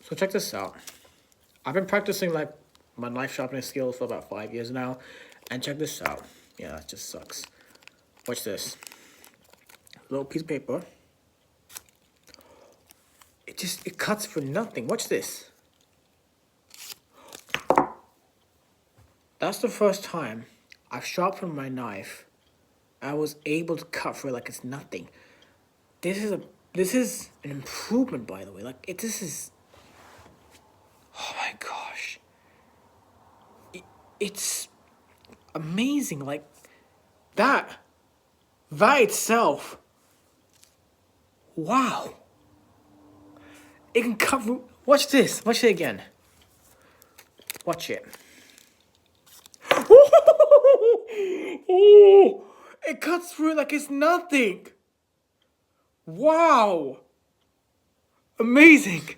So check this out. I've been practicing like my knife sharpening skills for about 5 years now. And check this out. Yeah, that just sucks. Watch this. Little piece of paper. It cuts for nothing. Watch this. That's the first time I've sharpened my knife. I was able to cut for it like it's nothing. This is an improvement, by the way. This is. Oh my gosh. It's amazing. Like that itself. Wow. It can cover. Watch this. Watch it again. Watch it. Oh, it cuts through like it's nothing. Wow. Amazing.